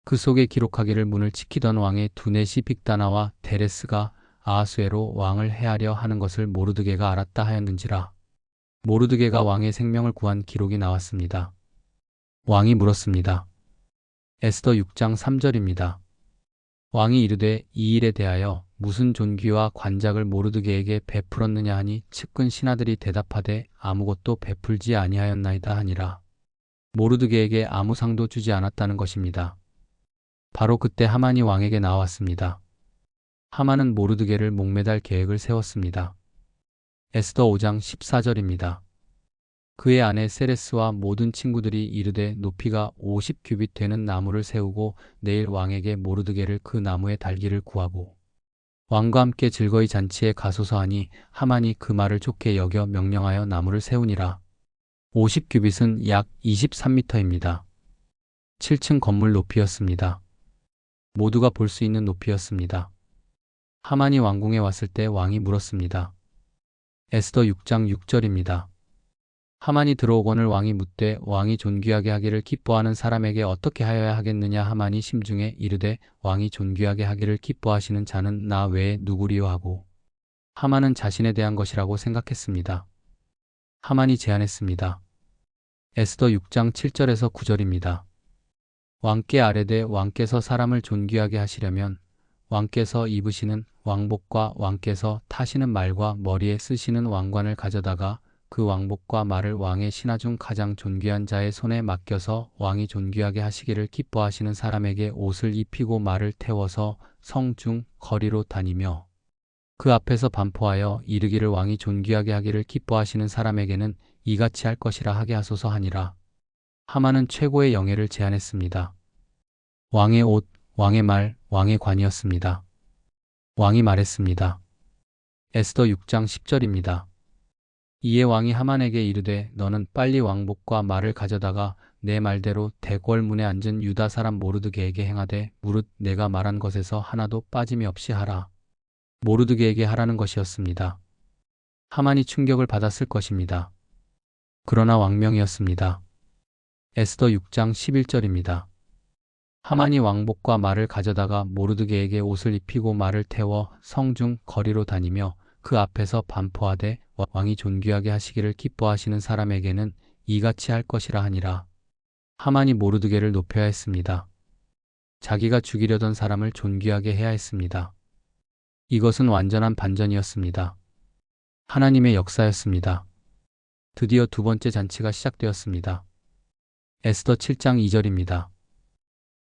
그 속에 기록하기를 문을 지키던 왕의 두넷이 빅다나와 데레스가 아하수에로 왕을 해하려 하는 것을 모르드게가 알았다 하였는지라. 모르드게가 왕의 생명을 구한 기록이 나왔습니다. 왕이 물었습니다. 에스더 6장 3절입니다. 왕이 이르되 이 일에 대하여 무슨 존귀와 관작을 모르드게에게 베풀었느냐 하니 측근 신하들이 대답하되 아무것도 베풀지 아니하였나이다 하니라. 모르드게에게 아무 상도 주지 않았다는 것입니다. 바로 그때 하만이 왕에게 나왔습니다. 하만은 모르드게를 목매달 계획을 세웠습니다. 에스더 5장 14절입니다. 그의 아내 세레스와 모든 친구들이 이르되 높이가 50규빗 되는 나무를 세우고 내일 왕에게 모르드게를 그 나무에 달기를 구하고 왕과 함께 즐거이 잔치에 가소서 하니 하만이 그 말을 좋게 여겨 명령하여 나무를 세우니라. 50규빗은 약 23m입니다. 7층 건물 높이였습니다. 모두가 볼 수 있는 높이였습니다. 하만이 왕궁에 왔을 때 왕이 물었습니다. 에스더 6장 6절입니다. 하만이 들어오거늘 왕이 묻되 왕이 존귀하게 하기를 기뻐하는 사람에게 어떻게 하여야 하겠느냐. 하만이 심중에 이르되 왕이 존귀하게 하기를 기뻐하시는 자는 나 외에 누구리요 하고 하만은 자신에 대한 것이라고 생각했습니다. 하만이 제안했습니다. 에스더 6장 7절에서 9절입니다. 왕께 아뢰되 왕께서 사람을 존귀하게 하시려면 왕께서 입으시는 왕복과 왕께서 타시는 말과 머리에 쓰시는 왕관을 가져다가 그 왕복과 말을 왕의 신하 중 가장 존귀한 자의 손에 맡겨서 왕이 존귀하게 하시기를 기뻐하시는 사람에게 옷을 입히고 말을 태워서 성중 거리로 다니며 그 앞에서 반포하여 이르기를 왕이 존귀하게 하기를 기뻐하시는 사람에게는 이같이 할 것이라 하게 하소서 하니라. 하만은 최고의 영예를 제안했습니다. 왕의 옷, 왕의 말, 왕의 관이었습니다. 왕이 말했습니다. 에스더 6장 10절입니다. 이에 왕이 하만에게 이르되 너는 빨리 왕복과 말을 가져다가 내 말대로 대궐문에 앉은 유다 사람 모르드게에게 행하되 무릇 내가 말한 것에서 하나도 빠짐이 없이 하라. 모르드게에게 하라는 것이었습니다. 하만이 충격을 받았을 것입니다. 그러나 왕명이었습니다. 에스더 6장 11절입니다. 하만이 왕복과 말을 가져다가 모르드게에게 옷을 입히고 말을 태워 성중 거리로 다니며 그 앞에서 반포하되 왕이 존귀하게 하시기를 기뻐하시는 사람에게는 이같이 할 것이라 하니라. 하만이 모르드게를 높여야 했습니다. 자기가 죽이려던 사람을 존귀하게 해야 했습니다. 이것은 완전한 반전이었습니다. 하나님의 역사였습니다. 드디어 두 번째 잔치가 시작되었습니다. 에스더 7장 2절입니다.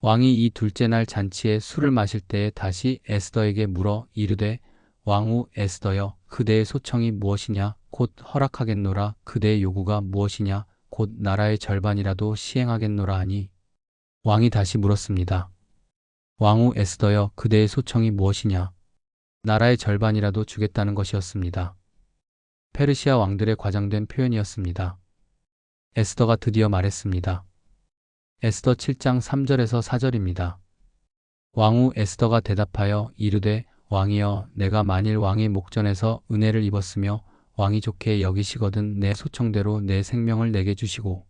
왕이 이 둘째 날 잔치에 술을 마실 때에 다시 에스더에게 물어 이르되 왕후 에스더여 그대의 소청이 무엇이냐 곧 허락하겠노라. 그대의 요구가 무엇이냐 곧 나라의 절반이라도 시행하겠노라 하니 왕이 다시 물었습니다. 왕후 에스더여 그대의 소청이 무엇이냐. 나라의 절반이라도 주겠다는 것이었습니다. 페르시아 왕들의 과장된 표현이었습니다. 에스더가 드디어 말했습니다. 에스더 7장 3절에서 4절입니다. 왕후 에스더가 대답하여 이르되 왕이여 내가 만일 왕의 목전에서 은혜를 입었으며 왕이 좋게 여기시거든 내 소청대로 내 생명을 내게 주시고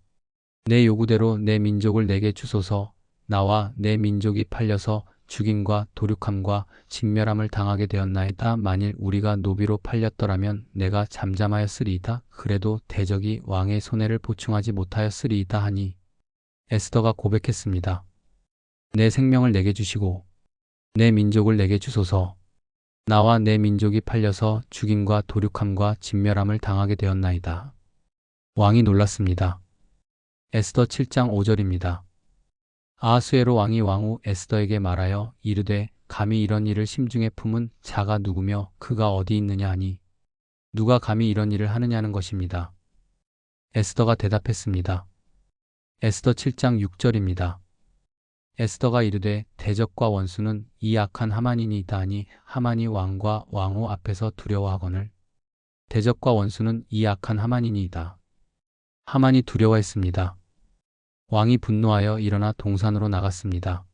내 요구대로 내 민족을 내게 주소서. 나와 내 민족이 팔려서 죽임과 도륙함과 진멸함을 당하게 되었나이다. 만일 우리가 노비로 팔렸더라면 내가 잠잠하였으리이다. 그래도 대적이 왕의 손해를 보충하지 못하였으리이다 하니 에스더가 고백했습니다. 내 생명을 내게 주시고 내 민족을 내게 주소서. 나와 내 민족이 팔려서 죽임과 도륙함과 진멸함을 당하게 되었나이다. 왕이 놀랐습니다. 에스더 7장 5절입니다. 아하수에로 왕이 왕후 에스더에게 말하여 이르되 감히 이런 일을 심중에 품은 자가 누구며 그가 어디 있느냐 하니 누가 감히 이런 일을 하느냐는 것입니다. 에스더가 대답했습니다. 에스더 7장 6절입니다. 에스더가 이르되 대적과 원수는 이 악한 하만이니이다 하니 하만이 왕과 왕후 앞에서 두려워하거늘 대적과 원수는 이 악한 하만이니이다. 하만이 두려워했습니다. 왕이 분노하여 일어나 동산으로 나갔습니다.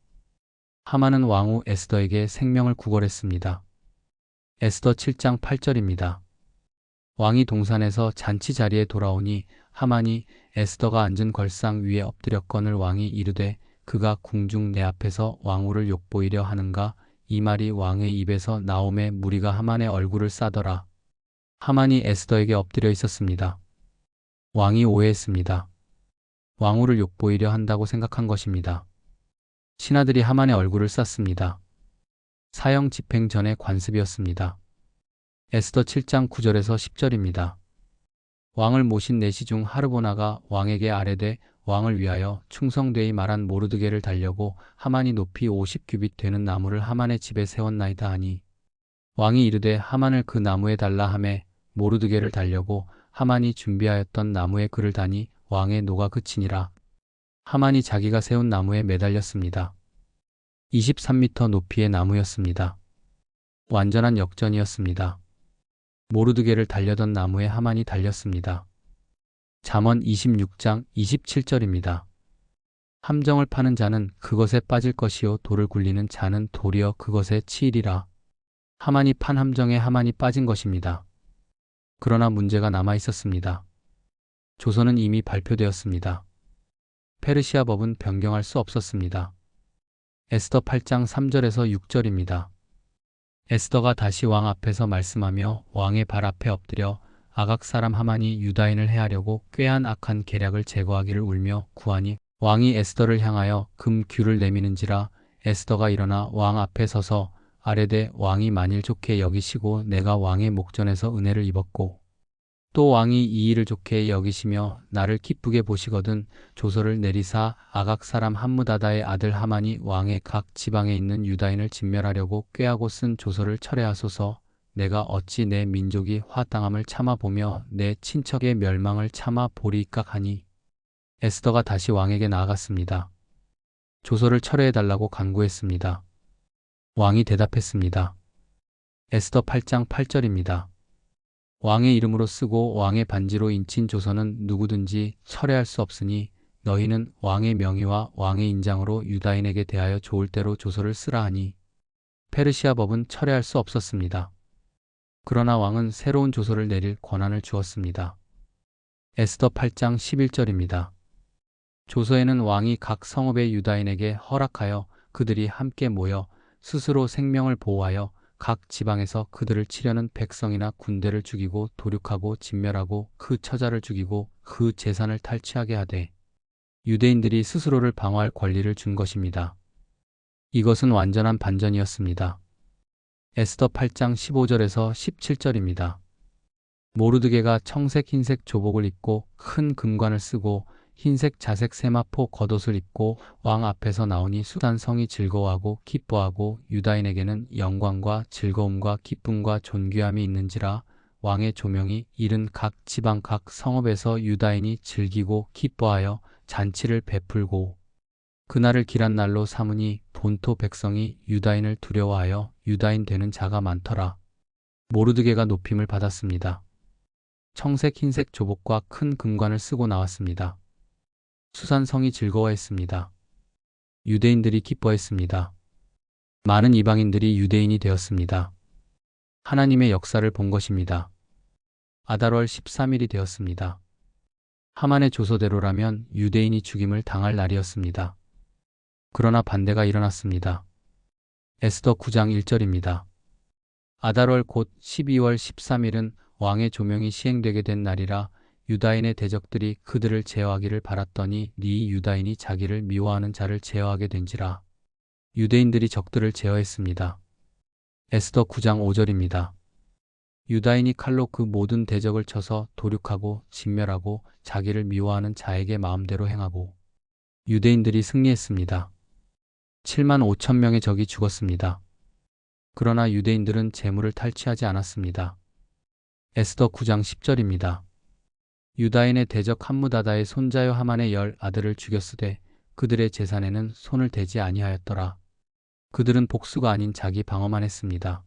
하만은 왕후 에스더에게 생명을 구걸했습니다. 에스더 7장 8절입니다. 왕이 동산에서 잔치 자리에 돌아오니 하만이 에스더가 앉은 걸상 위에 엎드렸거늘 왕이 이르되 그가 궁중 내 앞에서 왕후를 욕보이려 하는가? 이 말이 왕의 입에서 나오매 무리가 하만의 얼굴을 싸더라. 하만이 에스더에게 엎드려 있었습니다. 왕이 오해했습니다. 왕후를 욕보이려 한다고 생각한 것입니다. 신하들이 하만의 얼굴을 쌌습니다. 사형 집행 전의 관습이었습니다. 에스더 7장 9절에서 10절입니다. 왕을 모신 내시 중 하르보나가 왕에게 아뢰되 왕을 위하여 충성되이 말한 모르드게를 달려고 하만이 높이 50규빗 되는 나무를 하만의 집에 세웠나이다 하니 왕이 이르되 하만을 그 나무에 달라 하매 모르드게를 달려고 하만이 준비하였던 나무에 그를 다니 왕의 노가 그치니라. 하만이 자기가 세운 나무에 매달렸습니다. 23m 높이의 나무였습니다. 완전한 역전이었습니다. 모르드게를 달려던 나무에 하만이 달렸습니다. 잠언 26장 27절입니다. 함정을 파는 자는 그것에 빠질 것이요 돌을 굴리는 자는 도리어 그것에 치이리라. 하만이 판 함정에 하만이 빠진 것입니다. 그러나 문제가 남아 있었습니다. 조서는 이미 발표되었습니다. 페르시아 법은 변경할 수 없었습니다. 에스더 8장 3절에서 6절입니다. 에스더가 다시 왕 앞에서 말씀하며 왕의 발 앞에 엎드려 아각 사람 하만이 유다인을 해하려고 꾀한 악한 계략을 제거하기를 울며 구하니 왕이 에스더를 향하여 금규를 내미는지라. 에스더가 일어나 왕 앞에 서서 아뢰되 왕이 만일 좋게 여기시고 내가 왕의 목전에서 은혜를 입었고 또 왕이 이 일을 좋게 여기시며 나를 기쁘게 보시거든 조서를 내리사 아각 사람 함무다다의 아들 하만이 왕의 각 지방에 있는 유다인을 진멸하려고 꾀하고 쓴 조서를 철회하소서. 내가 어찌 내 민족이 화당함을 참아보며 내 친척의 멸망을 참아 보리이까 하니 에스더가 다시 왕에게 나아갔습니다. 조서를 철회해달라고 간구했습니다. 왕이 대답했습니다. 에스더 8장 8절입니다. 왕의 이름으로 쓰고 왕의 반지로 인친 조서는 누구든지 철회할 수 없으니 너희는 왕의 명의와 왕의 인장으로 유다인에게 대하여 좋을 대로 조서를 쓰라 하니 페르시아 법은 철회할 수 없었습니다. 그러나 왕은 새로운 조서를 내릴 권한을 주었습니다. 에스더 8장 11절입니다. 조서에는 왕이 각 성읍의 유다인에게 허락하여 그들이 함께 모여 스스로 생명을 보호하여 각 지방에서 그들을 치려는 백성이나 군대를 죽이고 도륙하고 진멸하고 그 처자를 죽이고 그 재산을 탈취하게 하되 유대인들이 스스로를 방어할 권리를 준 것입니다. 이것은 완전한 반전이었습니다. 에스더 8장 15절에서 17절입니다. 모르드게가 청색 흰색 조복을 입고 큰 금관을 쓰고 흰색 자색 세마포 겉옷을 입고 왕 앞에서 나오니 수산 성이 즐거워하고 기뻐하고 유다인에게는 영광과 즐거움과 기쁨과 존귀함이 있는지라. 왕의 조명이 이른 각 지방 각 성읍에서 유다인이 즐기고 기뻐하여 잔치를 베풀고 그날을 길한 날로 삼으니 본토 백성이 유다인을 두려워하여 유다인 되는 자가 많더라. 모르드게가 높임을 받았습니다. 청색 흰색 조복과 큰 금관을 쓰고 나왔습니다. 수산성이 즐거워했습니다. 유대인들이 기뻐했습니다. 많은 이방인들이 유대인이 되었습니다. 하나님의 역사를 본 것입니다. 아달월 13일이 되었습니다. 하만의 조서대로라면 유대인이 죽임을 당할 날이었습니다. 그러나 반대가 일어났습니다. 에스더 9장 1절입니다. 아달월 곧 12월 13일은 왕의 조명이 시행되게 된 날이라. 유다인의 대적들이 그들을 제어하기를 바랐더니 네 유다인이 자기를 미워하는 자를 제어하게 된지라. 유대인들이 적들을 제어했습니다. 에스더 9장 5절입니다. 유다인이 칼로 그 모든 대적을 쳐서 도륙하고 진멸하고 자기를 미워하는 자에게 마음대로 행하고 유대인들이 승리했습니다. 7만 5천 명의 적이 죽었습니다. 그러나 유대인들은 재물을 탈취하지 않았습니다. 에스더 9장 10절입니다. 유다인의 대적 함무다다의 손자요 하만의 10 아들을 죽였으되 그들의 재산에는 손을 대지 아니하였더라. 그들은 복수가 아닌 자기 방어만 했습니다.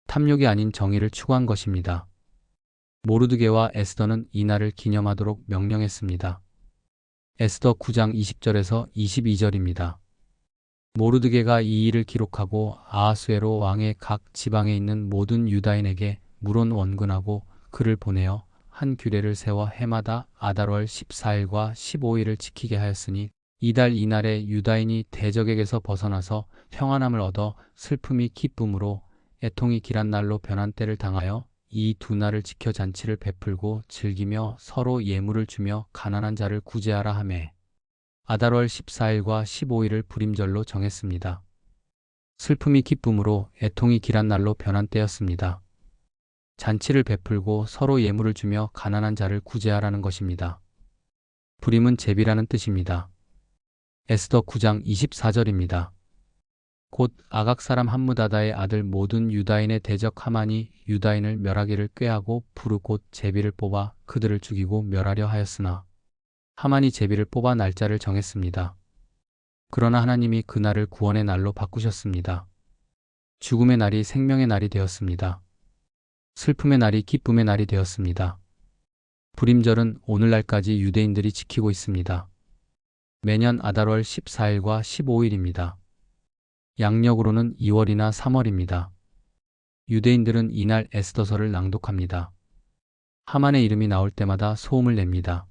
탐욕이 아닌 정의를 추구한 것입니다. 모르드게와 에스더는 이 날을 기념하도록 명령했습니다. 에스더 9장 20절에서 22절입니다. 모르드게가 이 일을 기록하고 아하수에로 왕의 각 지방에 있는 모든 유다인에게 물론 원근하고 그를 보내어 한 규례를 세워 해마다 아달월 14일과 15일을 지키게 하였으니 이달 이날에 유다인이 대적에게서 벗어나서 평안함을 얻어 슬픔이 기쁨으로 애통이 길한 날로 변한 때를 당하여 이 두 날을 지켜 잔치를 베풀고 즐기며 서로 예물을 주며 가난한 자를 구제하라 하매 아달월 14일과 15일을 불임절로 정했습니다. 슬픔이 기쁨으로 애통이 길한 날로 변한 때였습니다. 잔치를 베풀고 서로 예물을 주며 가난한 자를 구제하라는 것입니다. 불임은 제비라는 뜻입니다. 에스더 9장 24절입니다. 곧 아각 사람 함무다다의 아들 모든 유다인의 대적 하만이 유다인을 멸하기를 꾀하고 부르 곧 제비를 뽑아 그들을 죽이고 멸하려 하였으나 하만이 제비를 뽑아 날짜를 정했습니다. 그러나 하나님이 그 날을 구원의 날로 바꾸셨습니다. 죽음의 날이 생명의 날이 되었습니다. 슬픔의 날이 기쁨의 날이 되었습니다. 불임절은 오늘날까지 유대인들이 지키고 있습니다. 매년 아달월 14일과 15일입니다. 양력으로는 2월이나 3월입니다. 유대인들은 이날 에스더서를 낭독합니다. 하만의 이름이 나올 때마다 소음을 냅니다.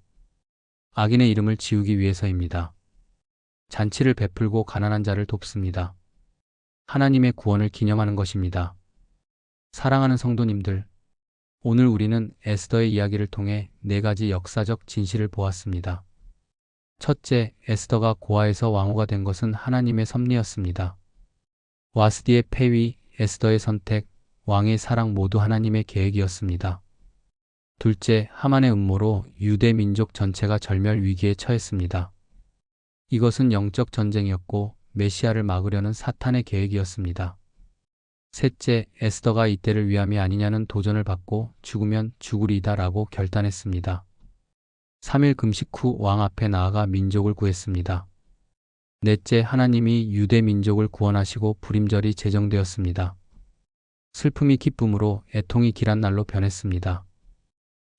악인의 이름을 지우기 위해서입니다. 잔치를 베풀고 가난한 자를 돕습니다. 하나님의 구원을 기념하는 것입니다. 사랑하는 성도님들, 오늘 우리는 에스더의 이야기를 통해 4가지 역사적 진실을 보았습니다. 첫째, 에스더가 고아에서 왕후가 된 것은 하나님의 섭리였습니다. 와스디의 폐위, 에스더의 선택, 왕의 사랑 모두 하나님의 계획이었습니다. 둘째, 하만의 음모로 유대 민족 전체가 절멸 위기에 처했습니다. 이것은 영적 전쟁이었고 메시아를 막으려는 사탄의 계획이었습니다. 셋째, 에스더가 이때를 위함이 아니냐는 도전을 받고 죽으면 죽으리다 라고 결단했습니다. 3일 금식 후 왕 앞에 나아가 민족을 구했습니다. 넷째, 하나님이 유대 민족을 구원하시고 불임절이 제정되었습니다. 슬픔이 기쁨으로 애통이 길한 날로 변했습니다.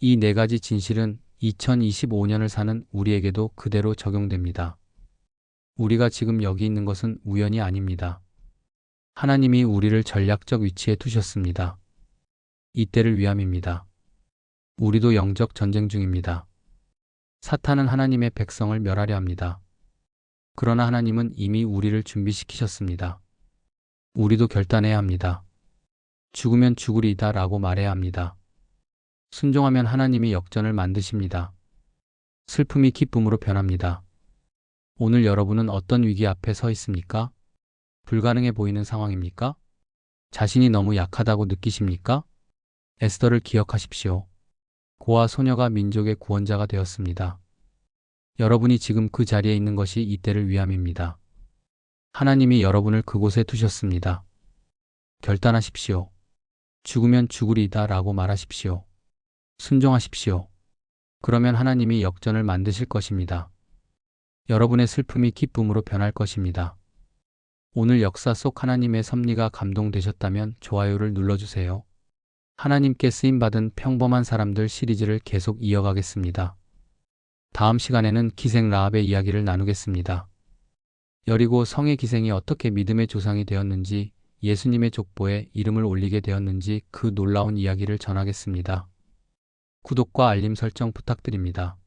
이 4가지 진실은 2025년을 사는 우리에게도 그대로 적용됩니다. 우리가 지금 여기 있는 것은 우연이 아닙니다. 하나님이 우리를 전략적 위치에 두셨습니다. 이때를 위함입니다. 우리도 영적 전쟁 중입니다. 사탄은 하나님의 백성을 멸하려 합니다. 그러나 하나님은 이미 우리를 준비시키셨습니다. 우리도 결단해야 합니다. 죽으면 죽으리이다 라고 말해야 합니다. 순종하면 하나님이 역전을 만드십니다. 슬픔이 기쁨으로 변합니다. 오늘 여러분은 어떤 위기 앞에 서 있습니까? 불가능해 보이는 상황입니까? 자신이 너무 약하다고 느끼십니까? 에스더를 기억하십시오. 고아 소녀가 민족의 구원자가 되었습니다. 여러분이 지금 그 자리에 있는 것이 이때를 위함입니다. 하나님이 여러분을 그곳에 두셨습니다. 결단하십시오. 죽으면 죽으리이다 라고 말하십시오. 순종하십시오. 그러면 하나님이 역전을 만드실 것입니다. 여러분의 슬픔이 기쁨으로 변할 것입니다. 오늘 역사 속 하나님의 섭리가 감동되셨다면 좋아요를 눌러주세요. 하나님께 쓰임받은 평범한 사람들 시리즈를 계속 이어가겠습니다. 다음 시간에는 기생 라합의 이야기를 나누겠습니다. 여리고 성의 기생이 어떻게 믿음의 조상이 되었는지, 예수님의 족보에 이름을 올리게 되었는지 그 놀라운 이야기를 전하겠습니다. 구독과 알림 설정 부탁드립니다.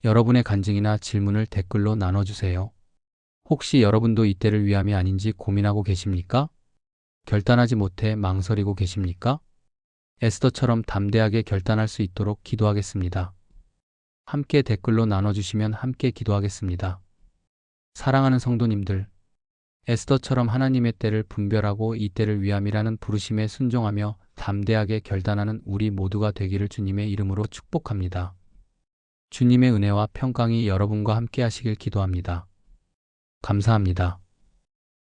여러분의 간증이나 질문을 댓글로 나눠주세요. 혹시 여러분도 이때를 위함이 아닌지 고민하고 계십니까? 결단하지 못해 망설이고 계십니까? 에스더처럼 담대하게 결단할 수 있도록 기도하겠습니다. 함께 댓글로 나눠주시면 함께 기도하겠습니다. 사랑하는 성도님들, 에스더처럼 하나님의 때를 분별하고 이 때를 위함이라는 부르심에 순종하며 담대하게 결단하는 우리 모두가 되기를 주님의 이름으로 축복합니다. 주님의 은혜와 평강이 여러분과 함께 하시길 기도합니다. 감사합니다.